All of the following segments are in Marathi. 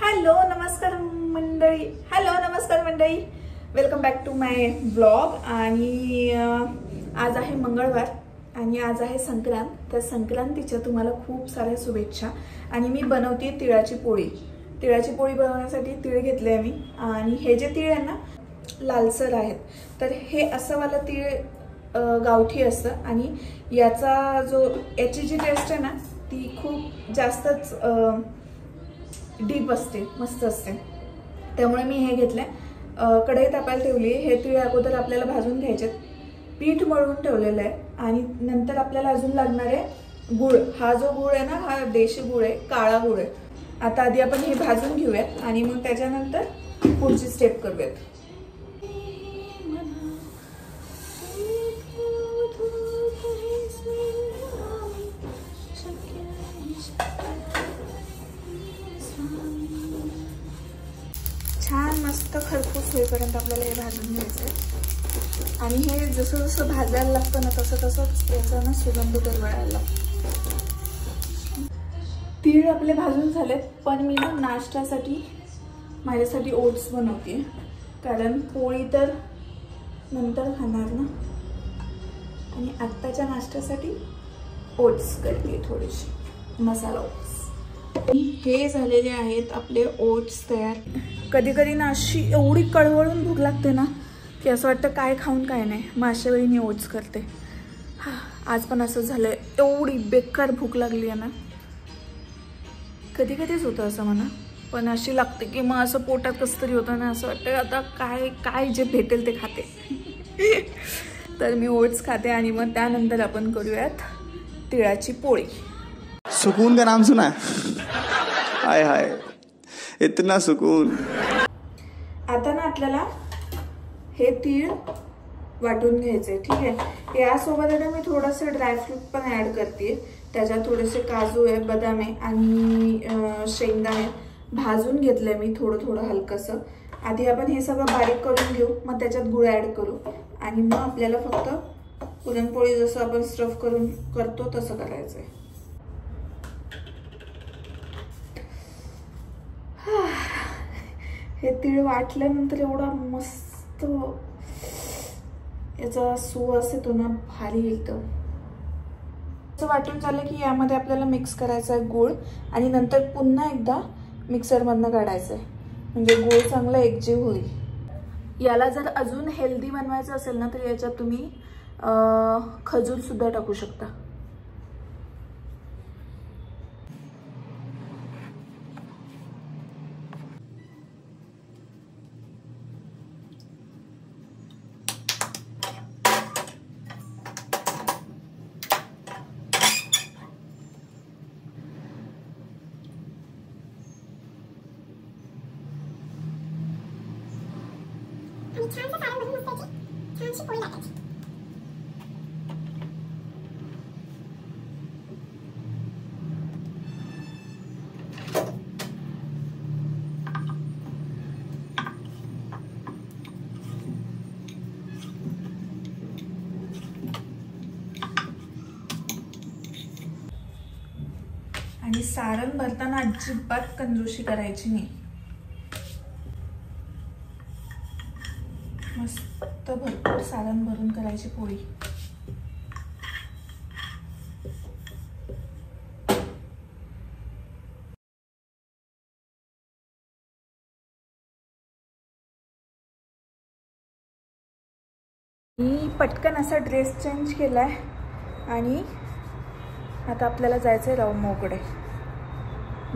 हॅलो नमस्कार मंडळी, welcome back to my vlog. आणि आज आहे मंगळवार आणि आज आहे संक्रांत। तर संक्रांतीच्या तुम्हाला खूप साऱ्या शुभेच्छा। आणि मी बनवते तिळाची पोळी। तिळाची पोळी बनवण्यासाठी तीळ घेतले मी आणि हे जे तीळ आहे ना लालसर आहेत, तर हे असं वाला तीळ गावठी असतं आणि याची जी टेस्ट आहे ना ती खूप जास्तच डीप असते, मस्त असते। त्यामुळे मी हे घेतले। कढई तापायला ठेवली। हे तीळ अगोदर आपल्याला भाजून घ्यायचे। पीठ मळून ठेवलेलं आहे आणि नंतर आपल्याला अजून लागणार आहे गुळ। हा जो गुळ आहे ना हा देशी गुळ आहे, काळा गुळ आहे। आता आधी आपण हे भाजून घेऊयात आणि मग त्याच्यानंतर पुढची स्टेप करूयात। छान मस्त खरपूस होईपर्यंत आपल्याला हे भाजून घ्यायचं आणि हे जसं जसं भाजायला लागतं ना तसंच याचा ना सुगंध दरवळायला लागतो। तीळ आपले भाजून झालेत, पण मी ना नाश्त्यासाठी माझ्यासाठी ओट्स बनवते, कारण पोळी तर नंतर खाणार ना। आणि आत्ताच्या नाश्त्यासाठी ओट्स करते, थोडेसे मसाला ओट्स। हे झालेले आहेत आपले ओट्स तयार। कधी कधी ना अशी एवढी कळवळून भूक लागते ना की असं वाटतं काय खाऊन काय नाही, मग अशा वेळी मी ओट्स करते। आज पण असं झालंय, एवढी बेकार भूक लागली आहे ना। कधी कधीच होतं असं म्हणा, पण अशी लागते की मग असं पोटात कसं तरी होतं ना, असं वाटतं आता काय काय जे भेटेल ते खाते। तर मी ओट्स खाते आणि मग त्यानंतर आपण करूयात तिळाची पोळी। सुकून का नाम सुना? हाय हाय, इतना सुकून। आता ना आपल्याला हे तीळ वाटून घ्यायचे, ठीक आहे। यासोबत आता मी थोडंसं ड्रायफ्रूट पण ऍड करते। त्याच्यात थोडेसे काजू आहे, बदाम आहे आणि शेंगदाणे भाजून घेतलंय मी थोडं थोडं हलकंसं। आधी आपण हे सगळं बारीक करून घेऊ, मग त्याच्यात गुळ ऍड करू आणि मग आपल्याला फक्त पुरणपोळी जसं आपण स्टफ करून करतो तसं करायचंय। हे तीळ वाटल्यानंतर एवढा मस्त याचा सुवास येतो ना, भारी एकदम। असं वाटून झालं की यामध्ये आपल्याला मिक्स करायचा आहे गुळ आणि नंतर पुन्हा एकदा मिक्सरमधनं काढायचं आहे, म्हणजे गुळ चांगला एकजीव होईल। याला जर अजून हेल्दी बनवायचं असेल ना तर याच्यात तुम्ही खजूर सुद्धा टाकू शकता। आणि सारण भरताना अजिबात कंजूसी करायची नाही। मस्त भरपूर सारण भरून करायची पोळी। मी पटकन असा ड्रेस चेंज केलाय आणि आता आपल्याला जायचंय रावमाऊकडे।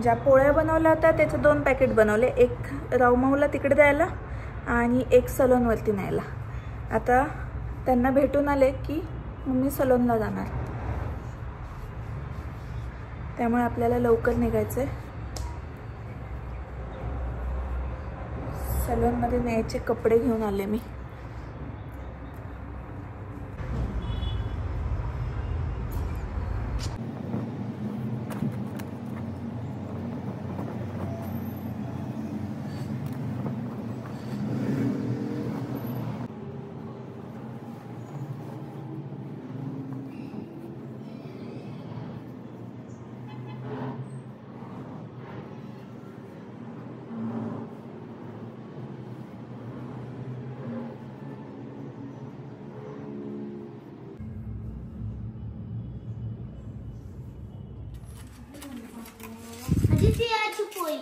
ज्या पोळ्या बनवल्या होत्या त्याचे 2 पॅकेट बनवले, एक रावमाऊला तिकडे द्यायला आणि एक सलोनवरती न्यायला। आता त्यांना भेटून आले की मी सलोनला जाणार, त्यामुळे आपल्याला लवकर निघायचंय। सलोनमध्ये न्यायचे कपडे घेऊन आले मी। पोळी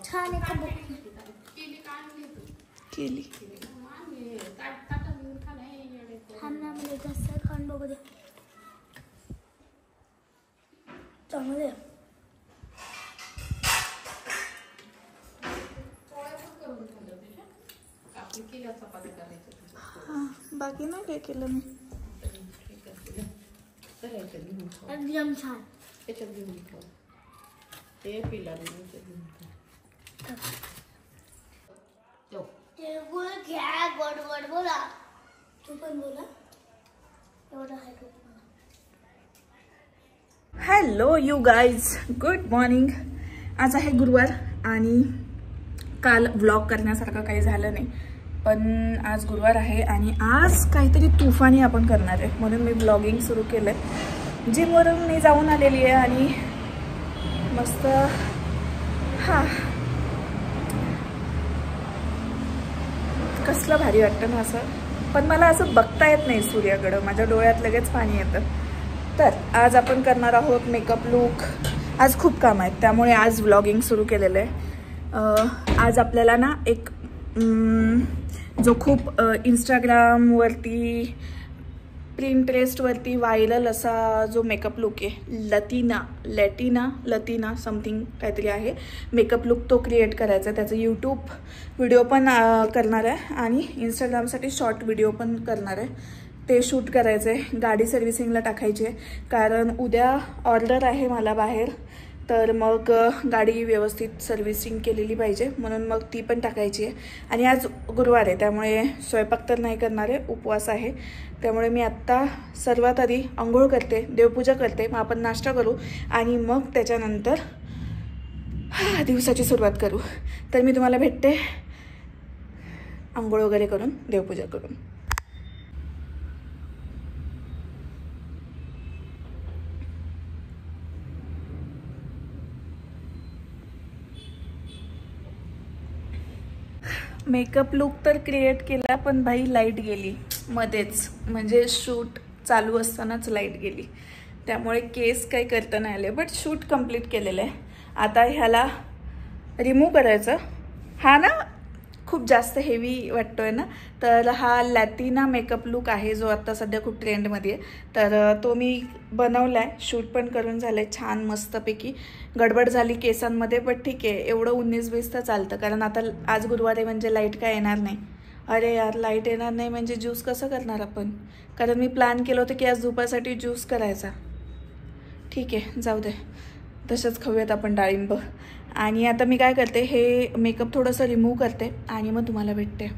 छान आहे का बघ केली खाण्यामध्ये कसं खाऊन बघू दे चांगले हां बाकी नाही काय केलं मी एकदम छान तिळगुळ घ्या गोड गोड बोला तू पण बोला एवढं आहे तू hello you guys good morning. आज आहे गुरुवार आणि काल व्लॉग करण्यासारखं काही झालं नाही, पण आज गुरुवार आहे आणि आज काहीतरी तुफानी आपण करणार आहे म्हणून मी ब्लॉगिंग सुरू केलं आहे. जिमवरून मी जाऊन आलेली आहे आणि मस्त हां कसलं भारी वाटतं ना असं, पण मला असं बघता येत नाही सूर्याकडं, माझ्या डोळ्यात लगेच पाणी येतं. तर आज आपण करणार आहोत मेकअप लुक. आज खूप काम आहेत त्यामुळे आज व्लॉगिंग सुरू केलेलं आहे. आज आपल्याला ना एक जो खूप इंस्टाग्रामवरती प्रिंटरेस्टवरती व्हायरल असा जो मेकअप लुक आहे लतीना समथिंग काहीतरी आहे मेकअप लुक, तो क्रिएट करायचा आहे. त्याचं यूट्यूब व्हिडिओ पण करणार आहे आणि इंस्टाग्रामसाठी शॉर्ट व्हिडिओ पण करणार आहे. ते शूट करायचं आहे, गाडी सर्व्हिसिंगला टाकायची आहे कारण उद्या ऑर्डर आहे मला बाहेर, तर मग गाडी व्यवस्थित सर्व्हिसिंग केलेली पाहिजे म्हणून मग ती पण टाकायची आहे. आणि आज गुरुवार आहे त्यामुळे स्वयंपाक तर नाही करणार आहे, उपवास आहे. त्यामुळे मी आत्ता सर्वात आधी आंघोळ करते, देवपूजा करते, मग आपण नाश्ता करू आणि मग त्याच्यानंतर दिवसाची सुरुवात करू. तर मी तुम्हाला भेटते आंघोळ वगैरे करून देवपूजा करून. मेकअप लुक तर क्रिएट केला पण भाई लाईट गेली मध्येच, म्हणजे शूट चालू असतानाच लाईट गेली त्यामुळे केस काही करता नाही आले, बट शूट कंप्लीट केलेलं आहे. आता ह्याला रिमूव्ह करायचं. हा ना खूप जास्त हेवी वाटतोय ना, तर हा लॅटिना मेकअप लुक आहे जो आता सध्या खूप ट्रेंडमध्ये आहे. तर तो मी बनवला आहे, शूट पण करून झालं आहे छान मस्तपैकी. गडबड झाली केसांमध्ये पण ठीक आहे, एवढं 19-20 तर चालतं कारण आता आज गुरुवार आहे म्हणजे लाईट काय येणार नाही. अरे यार लाईट येणार नाही म्हणजे ज्यूस कसं करणार आपण, कारण मी प्लॅन केलं होतं की आज दुपारसाठी ज्यूस करायचा. ठीक आहे जाऊ दे, तसंच खाऊयात आपण डाळिंब. आणि आता मी काय करते, हे मेकअप थोडंसं रिमूव्ह करते आणि मग तुम्हाला भेटते.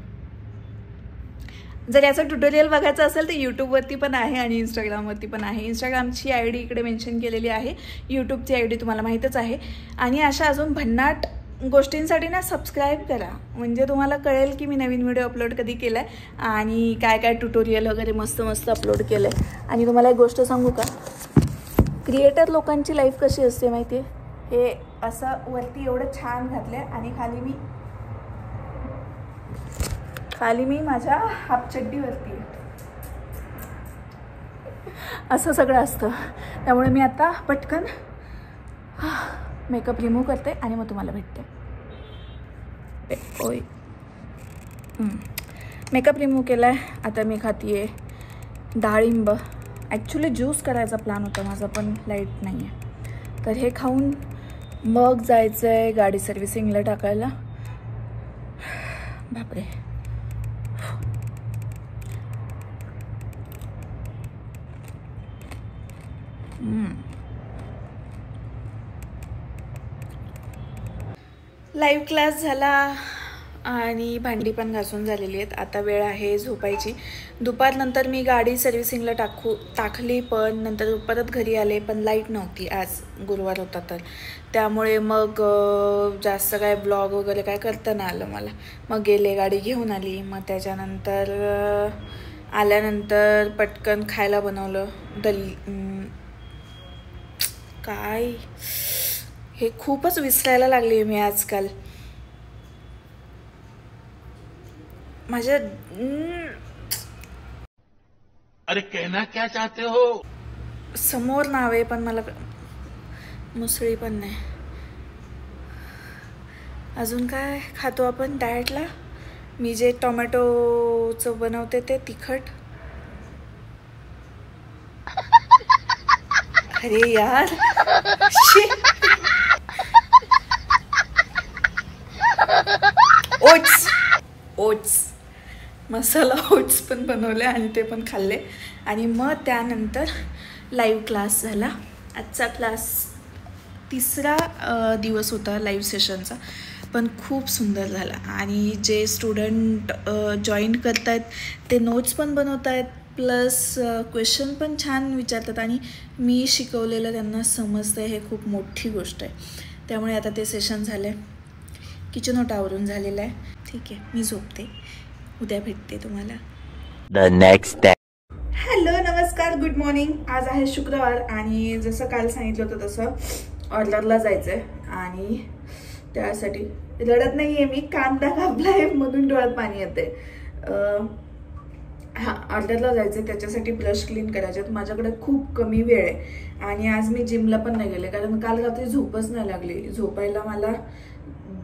जर याचं ट्युटोरियल बघायचं असेल तर यूट्यूबवरती पण आहे आणि इंस्टाग्रामवरती पण आहे. इंस्टाग्रामची ID इकडे मेन्शन केलेली आहे, यूट्यूबची ID तुम्हाला माहीतच आहे. आणि अशा अजून भन्नाट गोष्टींसाठी ना सबस्क्राईब करा, म्हणजे तुम्हाला कळेल की मी नवीन व्हिडिओ अपलोड कधी केला आहे आणि काय काय ट्युटोरियल वगैरे मस्त मस्त अपलोड केलं आहे. आणि तुम्हाला एक गोष्ट सांगू का, क्रिएटर लोकांची लाईफ कशी असते माहिती आहे, हे असं वरती एवढं छान घातलं आणि खाली मी माझ्या हाफ चड्डीवरती असं सगळं असतं. त्यामुळे मी आता पटकन मेकअप रिमूव्ह करते आणि मग तुम्हाला भेटते. ओय मेकअप रिमूव्ह केला आहे, आता मी खाते डाळिंब. ॲक्च्युली ज्यूस करायचा प्लॅन होता माझा पण लाईट नाही आहे, तर हे खाऊन मग जायचं आहे गाडी सर्व्हिसिंगला टाकायला. बापरे लाईव्ह क्लास झाला आणि भांडी पण घासून झालेली आहेत. आता वेळ आहे झोपायची. दुपारनंतर मी गाडी सर्व्हिसिंगला टाकली पण नंतर परत घरी आले पण लाईट नव्हती, आज गुरुवार होता तर त्यामुळे मग जास्त काय ब्लॉग वगैरे काय करता नाही आलं मला. मग गेले, गाडी घेऊन आली, मग त्याच्यानंतर आल्यानंतर पटकन खायला बनवलं. काय हे खूपच विसरायला लागली मी आजकाल. माझ्या अरे कहना क्या चाहते हो, समोर नाव आहे पण मला मुसळी पण नाही. अजून काय खातो आपण डाएटला? मी जे टोमॅटोचं बनवते ते तिखट. अरे यार, ओट्स मसाला ओट्स पण बनवले आणि ते पण खाल्ले. आणि मग त्यानंतर लाईव्ह क्लास झाला. आजचा क्लास 3रा दिवस होता लाईव्ह सेशनचा, पण खूप सुंदर झाला. आणि जे स्टुडंट जॉईन करत आहेत ते नोट्स पण बनवत आहेत, प्लस क्वेश्चन पण छान विचारतात आणि मी शिकवलेलं त्यांना समजतं आहे. हे खूप मोठी गोष्ट आहे. त्यामुळे आता ते सेशन झालं आहे. किचन ओटा आवरून झालेलं आहे. ठीक आहे, मी झोपते. उद्या भेटते तुम्हाला. The next day. हॅलो, नमस्कार, गुड मॉर्निंग. आज आहे शुक्रवार आणि जसं काल सांगितलं होतं तसं ऑर्डरला जायचं आहे. आणि त्यासाठी रडत नाही आहे मी, कांदा कापला आहे म्हणून डोळ्यात पाणी येते. हां, ऑर्डरला जायचं आहे, त्याच्यासाठी ब्रश क्लीन करायचे आहेत. माझ्याकडे खूप कमी वेळ आहे आणि आज मी जिमला पण नाही गेले, कारण काल रात्री झोपच नाही लागली. झोपायला मला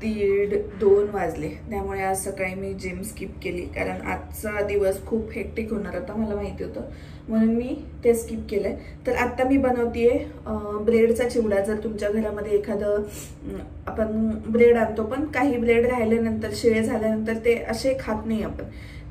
1:30-2 वाजले. त्यामुळे आज सकाळी मी जिम स्किप केली, कारण आजचा दिवस खूप हेक्टिक होणार होता, मला माहिती होतं, म्हणून मी ते स्किप केलंय. तर आत्ता मी बनवतेय ब्रेडचा चिवडा. जर तुमच्या घरामध्ये एखादं, आपण ब्रेड आणतो पण काही ब्रेड राहिल्यानंतर, शिळे झाल्यानंतर ते असे खात नाही आपण,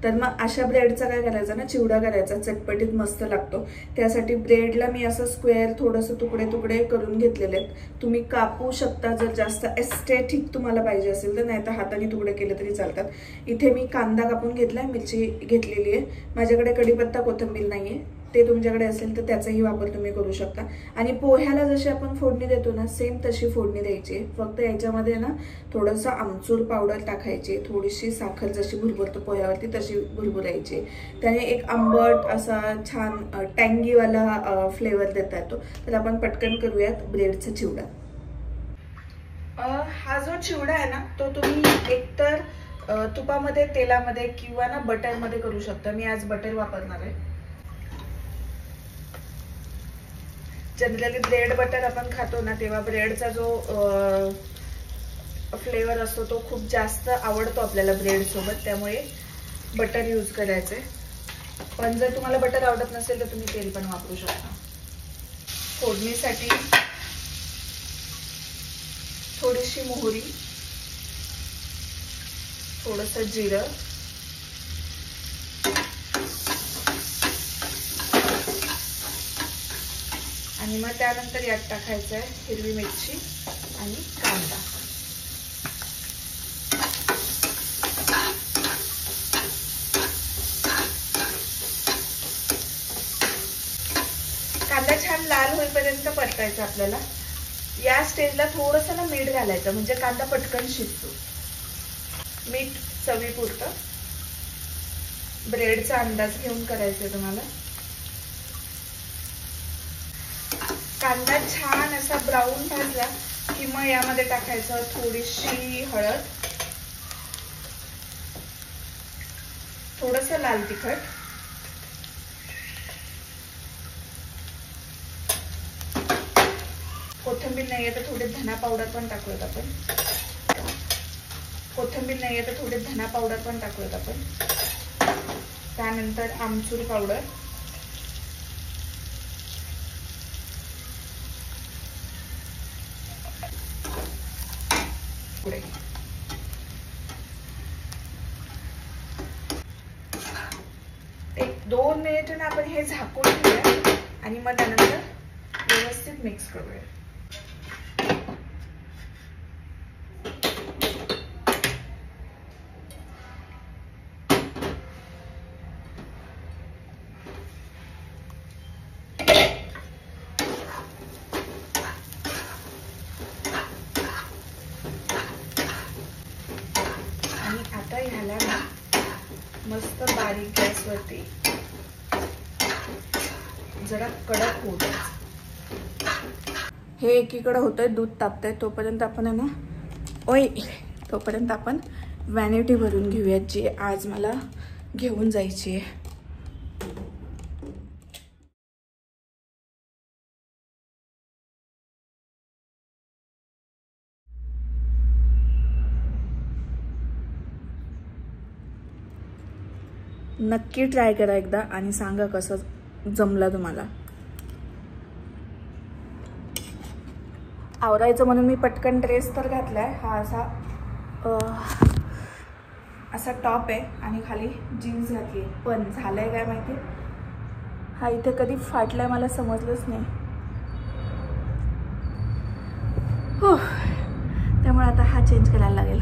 तर मग अशा ब्रेडचा काय करायचा ना, चिवडा करायचा. चटपटीत मस्त लागतो. त्यासाठी ब्रेडला मी असं स्क्वेअर थोडंसं तुकडे तुकडे करून घेतलेले आहेत. तुम्ही कापू शकता जर जास्त एस्थेटिक तुम्हाला पाहिजे असेल तर, नाही तर हाताने तुकडे केले तरी चालतात. इथे मी कांदा कापून घेतलाय, मिरची घेतलेली आहे. माझ्याकडे कढीपत्ता कोथिंबीर नाहीये, ते तुमच्याकडे असेल तर त्याचाही वापर तुम्ही करू शकता. आणि पोह्याला जशी आपण फोडणी देतो ना, सेम तशी फोडणी द्यायची. फक्त याच्यामध्ये ना थोडंसं आमचूर पावडर टाकायची, थोडीशी साखर जशी भुरभुरतो पोह्यावरती तशी भुरभुरायची. त्याने एक आंबट असा छान टँगीवाला फ्लेवर देता येतो. तर आपण पटकन करूयात ब्रेडचा चिवडा. हा जो चिवडा आहे ना, तो तुम्ही एकतर तुपामध्ये, तेलामध्ये किंवा ना बटरमध्ये करू शकता. मी आज बटर वापरणार आहे. जनरली ब्रेड बटर आपण खातो ना, तेव्हा ब्रेडचा जो फ्लेवर असतो तो खूप जास्त आवडतो आपल्याला ब्रेड सोबत, त्यामुळे बटर यूज करायचंय. पण जर तुम्हाला बटर आवडत नसेल तर तुम्ही तेल पण वापरू शकता. फोडणीसाठी थोडीशी मोहरी, थोडंसं जिरं, आणि मग त्यानंतर यात टाकायचं आहे हिरवी मिरची आणि कांदा. कांदा छान लाल होईपर्यंत परतायचा आपल्याला. या स्टेजला थोडंसं ना मीठ घालायचं, म्हणजे कांदा पटकन शिजतो. मीठ चवीपुरतं. ब्रेडचा अंदाज घेऊन करायचं तुम्हाला. कांदा छान असा ब्राऊन भाजला की मग यामध्ये टाकायचं थोडीशी हळद, थोडंसं लाल तिखट, कोथिंबीर नाहीये तर थोडे धना पावडर पण टाकूयात आपण. कोथिंबीर नाहीये तर थोडे धना पावडर पण टाकूयात आपण. त्यानंतर आमचूर पावडर, एक 2 मिनिट ना आपण हे झाकून ठेवूया आणि मग त्यानंतर व्यवस्थित मिक्स करूया. आणि आता ह्याला ना मस्त बारीक गॅसवरती जरा कडक होऊ द्यायचं. हे एकीकडे होतंय, दूध तापतंय, तोपर्यंत आपण आहे ना, तोपर्यंत आपण व्हॅनिटी भरून घेऊयात, जी आज मला घेऊन जायची आहे. नक्की ट्राय करा एकदा आणि सांगा कसं जमलं तुम्हाला. आवरायचं म्हणून मी पटकन ड्रेस तर घातलाय. हा असा टॉप आहे आणि खाली जीन्स घातली. पण झालंय काय माहिती, हा इथे कधी फाटलाय मला समजलंच नाही. हो, त्यामुळे आता हा चेंज करायला लागेल.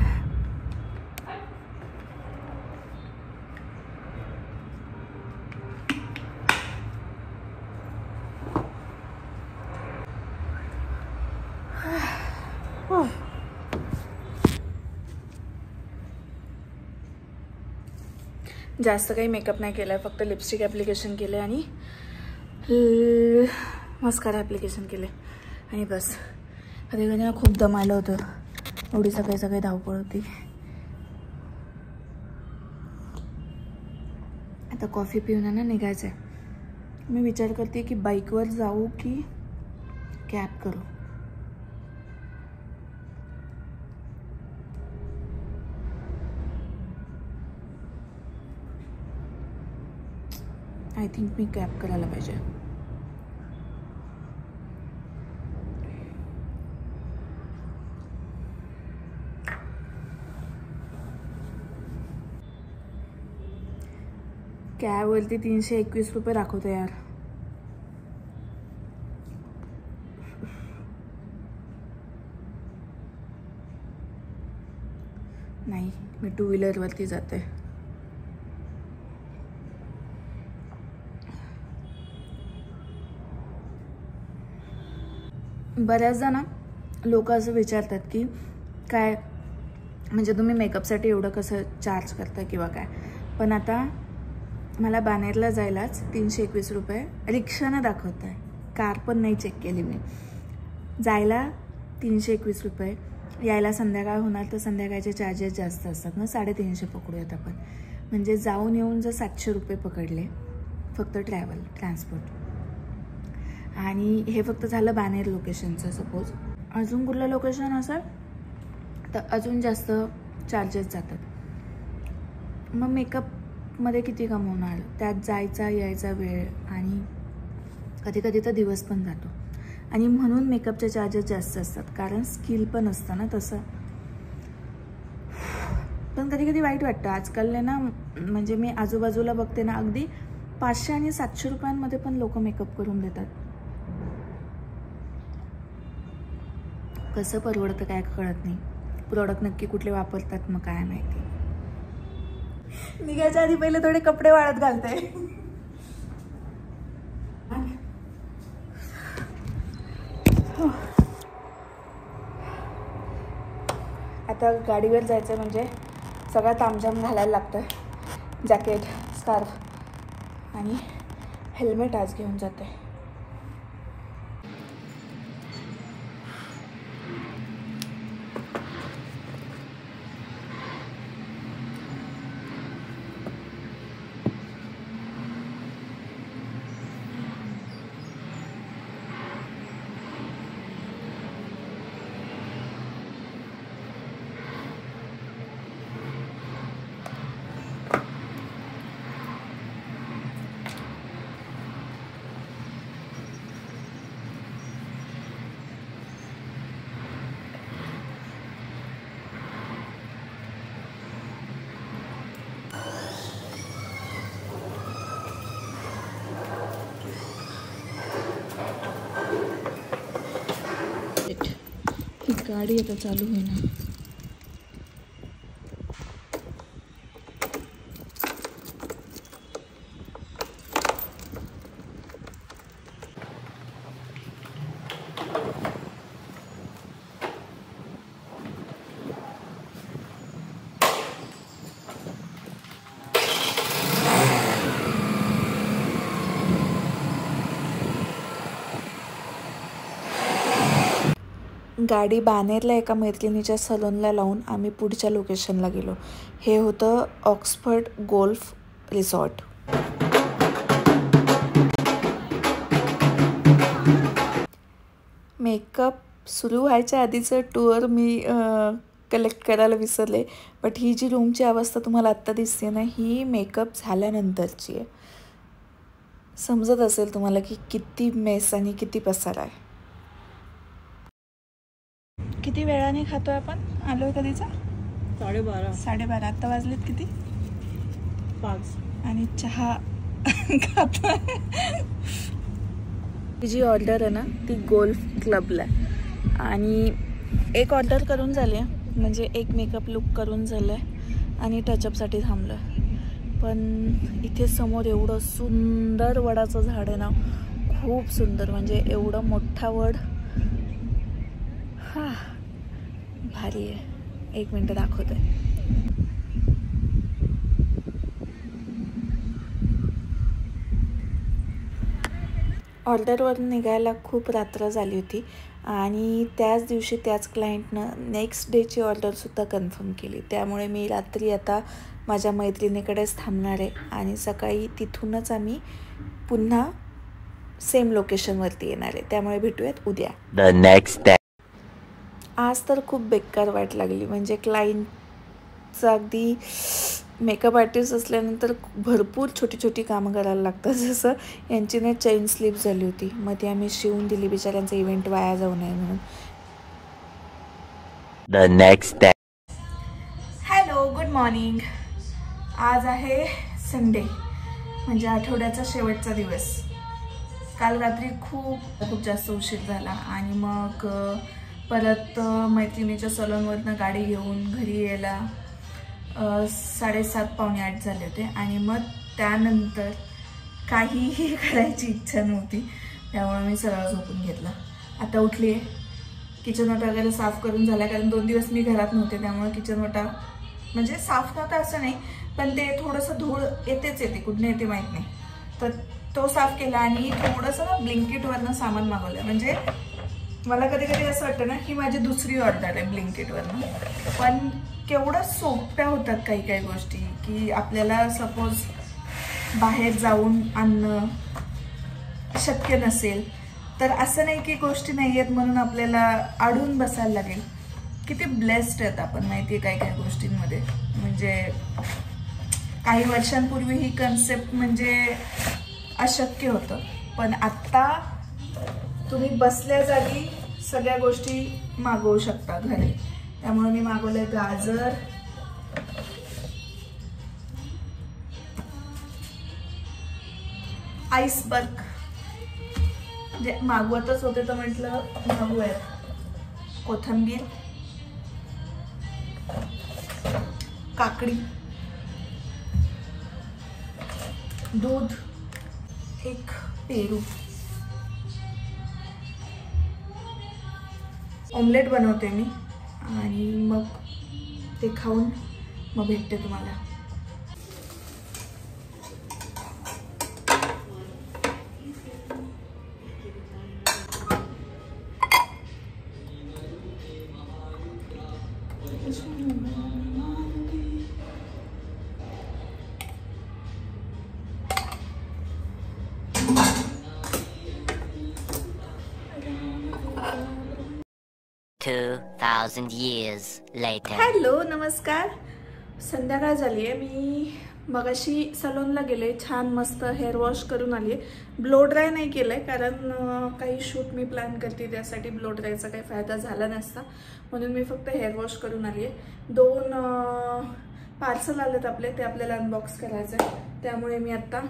जास्त काही मेकअप नाही केला आहे, फक्त लिपस्टिक ॲप्लिकेशन केले आणि मस्कारा ॲप्लिकेशन केले आणि बस. कधी कधी ना खूप दम आलं होतं, एवढी सकाळी धावपळ होती. आता कॉफी पिऊन ना निघायचं आहे. मी विचार करते की बाईकवर जाऊ की कॅब करू. आय थिंक मी कॅब करायला पाहिजे. कॅबवरती 321 रुपये दाखवते यार. नाही, मी 2 व्हीलरवरती जाते. बऱ्याचदा ना लोक असं विचारतात की काय म्हणजे तुम्ही मेकअपसाठी एवढं कसं चार्ज करता किंवा काय. पण आता मला बानेरला जायलाच 321 रुपये रिक्षानं दाखवत आहे. कार पण नाही चेक केली मी. जायला 321 रुपये, यायला संध्याकाळ होणार तर संध्याकाळचे चार्जेस जास्त असतात ना, 350 पकडूयात आपण. म्हणजे जाऊन येऊन जर 700 रुपये पकडले फक्त ट्रान्सपोर्ट. आणि हे फक्त झालं बानेर लोकेशनचं. सपोज अजून कुठलं लोकेशन असेल तर अजून जास्त चार्जेस जातात. मग मेकअपमध्ये किती कमवणार, त्यात जायचा यायचा वेळ आणि कधी कधी तर दिवस पण जातो. आणि म्हणून मेकअपचे चार्जेस जास्त असतात, कारण स्किल पण असतं ना तसं. पण कधी कधी वाईट वाटतं. आजकालने ना म्हणजे मी आजूबाजूला बघते ना, अगदी 500 आणि 700 रुपयांमध्ये पण लोक मेकअप करून देतात. कसं परवडतं काय कळत नाही. प्रोडक्ट नक्की कुठले वापरतात मग काय माहिती. निघायच्या आधी पहिले थोडे कपडे वाळत घालते. आता गाडीवर जायचं म्हणजे सगळा तामझाम घालायला लागतं. जॅकेट, स्कार्फ आणि हेल्मेट आज घेऊन जाते. ही गाडी आता चालू होईना. गाडी बानेरला एका मैत्रिणीच्या सलूनला लावून आम्ही पुढच्या लोकेशनला गेलो. हे होतं ऑक्सफर्ड गोल्फ रिसॉर्ट. मेकअप सुरू व्हायच्या आधीचं टूर मी कलेक्ट करायला विसरले. बट ही जी रूमची अवस्था तुम्हाला आत्ता दिसते ना, ही मेकअप झाल्यानंतरची आहे. समजत असेल तुम्हाला की किती मेस आणि किती पसारा आहे. किती वेळाने खातोय आपण? आलोय कधीचा? 12:30. आत्ता वाजलेत किती? 5. आणि चहा खातोय. जी ऑर्डर आहे ना ती गोल्फ क्लबला आहे. आणि एक ऑर्डर करून झाली आहे, म्हणजे एक मेकअप लुक करून झालं आहे आणि टचअपसाठी थांबलं आहे. पण इथे समोर एवढं सुंदर वडाचं झाड आहे ना, खूप सुंदर, म्हणजे एवढं मोठा वड. हा भारी आहे. 1 मिनटं दाखवते. ऑर्डरवरून निघायला खूप रात्र झाली होती आणि त्याच दिवशी त्याच क्लायंटनं नेक्स्ट डेची ऑर्डरसुद्धा कन्फर्म केली. त्यामुळे मी रात्री आता माझ्या मैत्रिणीकडेच थांबणार आहे आणि सकाळी तिथूनच आम्ही पुन्हा सेम लोकेशनवरती येणार आहे. त्यामुळे भेटूयात उद्या. The next day. आज तर खूप बेकार वाट लागली. म्हणजे क्लायंटचं अगदी मेकअप आर्टिस्ट असल्यानंतर भरपूर छोटी छोटी कामं करायला लागतात. जसं यांची ना चेन स्लिप झाली होती, मग ती आम्ही शिवून दिली, बिचाऱ्यांचा इव्हेंट वाया जाऊ नये म्हणून. The next day. Hello, good morning. आज आहे संडे, म्हणजे आठवड्याचा शेवटचा दिवस. काल रात्री खूप जास्त उशीर झाला आणि मग परत मैत्रिणीच्या सलूनवरनं गाडी घेऊन घरी यायला 7:30 पावणे 8 झाले होते. आणि मग त्यानंतर काहीही करायची इच्छा नव्हती, त्यामुळे मी सरळ झोपून घेतला. आता उठली आहे, किचन ओटा वगैरे साफ करून झाला, कारण 2 दिवस मी घरात नव्हते. त्यामुळे किचन ओटा म्हणजे साफ नव्हता असं नाही, पण ते थोडंसं धूळ येते, कुठनं येते माहीत नाही, तर तो साफ केला. आणि थोडंसं ना ब्लिंकिटवरनं सामान मागवलं. म्हणजे मला कधी कधी असं वाटतं ना की माझी दुसरी ऑर्डर आहे ब्लिंकिटवरनं. पण केवढं सोप्या होतात काही काही गोष्टी, की आपल्याला सपोज बाहेर जाऊन आणणं शक्य नसेल तर असं नाही की गोष्टी नाही आहेत म्हणून आपल्याला अडून बसायला लागेल. किती ब्लेस्ड आहेत आपण माहिती आहे काही काही गोष्टींमध्ये. म्हणजे काही वर्षांपूर्वी ही कन्सेप्ट म्हणजे अशक्य होतं, पण आत्ता तुम्ही बसल्या जागी सगळ्या गोष्टी मागवू शकता घरी. त्यामुळे मी मागवले गाजर, आईसबर्ग, म्हणजे मागवतच होते तर म्हटलं मागवूयात, कोथिंबीर, काकडी, दूध, एक पेरू. ऑमलेट बनवते मी आणि मग ते खाऊन मग भेटते तुम्हाला. $2,000 years later. हॅलो, नमस्कार. संध्याकाळ झाली आहे. मी मगाशी सलूनला गेले, छान मस्त हेअर वॉश करून आली आहे. ब्लो ड्राय नाही केलं आहे, कारण काही शूट मी प्लॅन करते, त्यासाठी ब्लो ड्रायचा काही फायदा झाला नसता, म्हणून मी फक्त हेअर वॉश करून आली आहे. 2 पार्सल आलेत आपले, ते आपल्याला अनबॉक्स करायचं आहे. त्यामुळे मी आता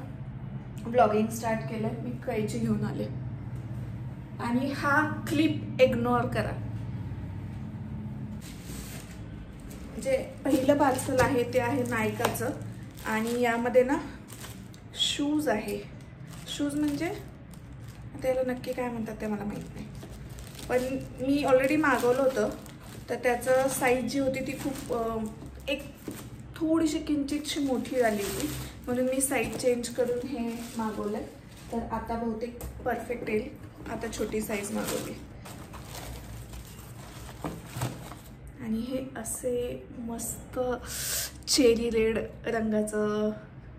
ब्लॉगिंग स्टार्ट केलं आहे. मी कैची घेऊन आले आणि हा क्लिप इग्नोर करा. जे पहिलं पार्सल आहे ते आहे नायकाचं आणि यामध्ये ना शूज आहे. शूज म्हणजे त्याला नक्की काय म्हणतात ते मला माहीत नाही, पण मी ऑलरेडी मागवलं होतं तर त्याचं साईज जी होती ती खूप एक थोडीशी किंचितशी मोठी झाली होती, म्हणून मी साईज चेंज करून हे मागवलं. तर आता बहुतेक परफेक्ट येईल. आता छोटी साईज मागवली आणि हे असे मस्त चेरी रेड रंगाचं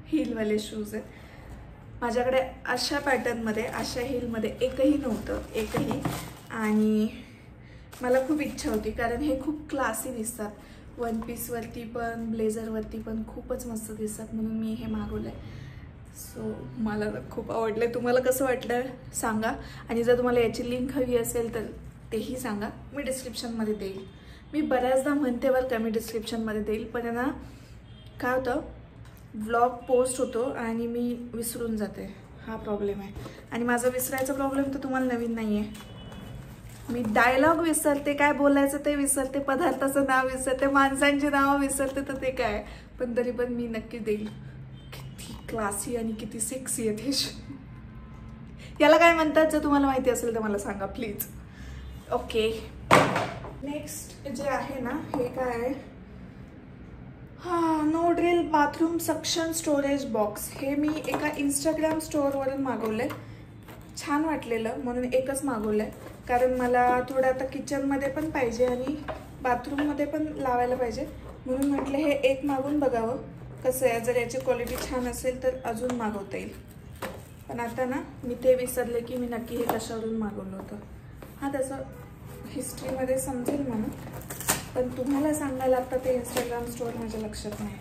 हीलवाले शूज आहेत. माझ्याकडे अशा पॅटर्नमध्ये, अशा हीलमध्ये एकही नव्हतं, एकही. आणि मला खूप इच्छा होती, कारण हे खूप क्लासी दिसतात. वन पीसवरती पण ब्लेझरवरती पण खूपच मस्त दिसतात, म्हणून मी हे मागवलं आहे. सो मला खूप आवडलं. तुम्हाला कसं वाटलं सांगा, आणि जर तुम्हाला याची लिंक हवी असेल तर तेही सांगा. मी डिस्क्रिप्शनमध्ये देईल. मी बऱ्याचदा म्हणते बरं का, मी डिस्क्रिप्शनमध्ये देईल, पण ना काय होतं, व्लॉग पोस्ट होतो आणि मी विसरून जाते. हा प्रॉब्लेम आहे. आणि माझा विसरायचा प्रॉब्लेम तर तुम्हाला नवीन नाही आहे. मी डायलॉग विसरते, काय बोलायचं ते विसरते, पदार्थाचं नाव विसरते, माणसांची नावं विसरते, तर ते काय. पण तरी पण मी नक्की देईल. किती क्लासी आणि किती सेक्सी आहे ते. याला काय म्हणतात, जर तुम्हाला माहिती असेल तर मला सांगा प्लीज. ओके, नेक्स्ट जे आहे ना, हे काय आहे, no drill bathroom suction storage box. हे मी एका इंस्टाग्राम स्टोअरवरून मागवलं आहे. छान वाटलेलं म्हणून एकच मागवलं आहे, कारण मला थोडं आता किचनमध्ये पण पाहिजे आणि बाथरूममध्ये पण लावायला पाहिजे, म्हणून म्हटलं हे एक मागून बघावं कसं आहे. जर याची क्वालिटी छान असेल तर अजून मागवता येईल. पण आता ना मी ते विसरले की मी नक्की हे कशावरून मागवलं होतं. हां, त्याचं हिस्ट्रीमध्ये समजेल म्हणून, पण तुम्हाला सांगायला आता ते इंस्टाग्राम स्टोअर माझ्या लक्षात नाही.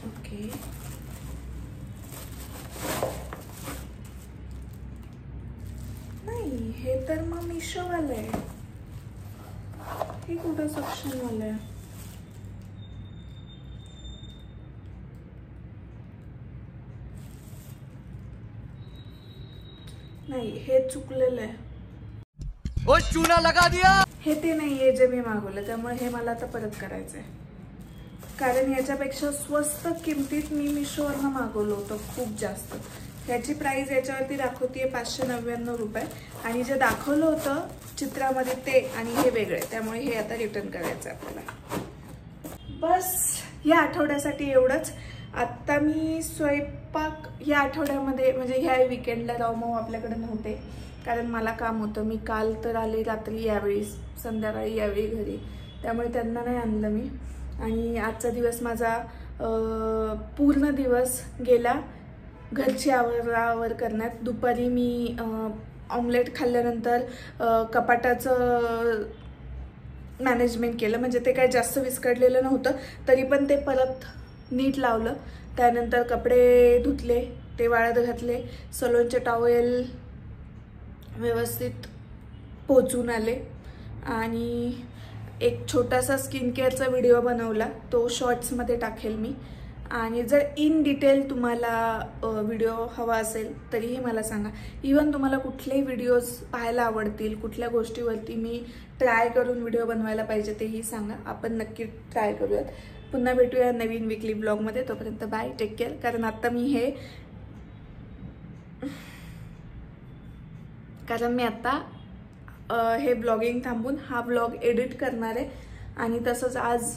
ओके, नाही हे तर मग मिशोवालं आहे. हे कुठं सक्शनवालं आहे. नाही, हे चुकलेलं आहे. ओ चूना लगा दिया. हे ते नाहीये जे मी मागवलं, त्यामुळे हे मला आता परत करायचंय. कारण याच्यापेक्षा स्वस्त किमतीत मी मिशोवरनं मागवलं होतं खूप जास्त. ह्याची प्राइस याच्यावरती दाखवतीये 599 रुपये, आणि जे दाखवलं होतं चित्रामध्ये ते आणि हे वेगळे, त्यामुळे हे आता रिटर्न करायचं आपल्याला. बस या आठवड्यासाठी एवढंच. आत्ता मी स्वयंपाक या आठवड्यामध्ये म्हणजे ह्या विकेंडला रावमाऊ आपल्याकडे नव्हते, कारण मला काम होतं. मी काल तर आले रात्री, यावेळी संध्याकाळी यावेळी घरी, त्यामुळे त्यांना नाही आणलं मी. आणि आजचा दिवस माझा पूर्ण दिवस गेला घरची आवरावर करण्यात. दुपारी मी ऑमलेट खाल्ल्यानंतर कपाटाचं मॅनेजमेंट केलं, म्हणजे ते काही जास्त विस्कटलेलं नव्हतं, तरी पण ते परत नीट लावलं. त्यानंतर कपडे धुतले, ते वाळत घातले, सलोनचे टॉवेल व्यवस्थित पोचून आले, आणि एक छोटासा स्किन केअरचा व्हिडिओ बनवला, तो शॉर्ट्समध्ये टाकेल मी. आणि जर इन डिटेल तुम्हाला व्हिडिओ हवा असेल तरीही मला सांगा. इवन तुम्हाला कुठलेही व्हिडिओज पाहायला आवडतील, कुठल्या गोष्टीवरती मी ट्राय करून व्हिडिओ बनवायला पाहिजे तेही सांगा. आपण नक्की ट्राय करूयात. पुन्हा भेटूया नवीन वीकली ब्लॉगमध्ये. तोपर्यंत बाय, टेक केअर. कारण आता मी हे ब्लॉगिंग थांबून हा ब्लॉग एडिट करणार आहे. आणि तसंच आज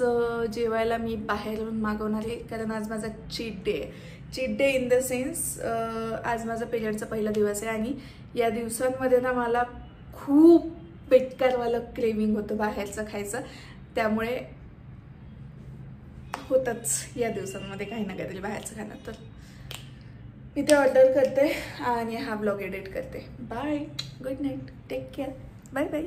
जेवायला मी बाहेरून मागवणार आहे, कारण आज माझा चीट डे आहे. Cheat day in the sense आज माझा पिरियडचा पहिला दिवस आहे, आणि या दिवसांमध्ये ना मला खूप बेकारवालं क्रेविंग होतं बाहेरचं खायचं. त्यामुळे होतंच या दिवसांमध्ये काही ना काहीतरी बाहेरचं खाणं. तर मी ते ऑर्डर करते आणि हा ब्लॉग एडिट करते. Bye, good night, take care, bye bye.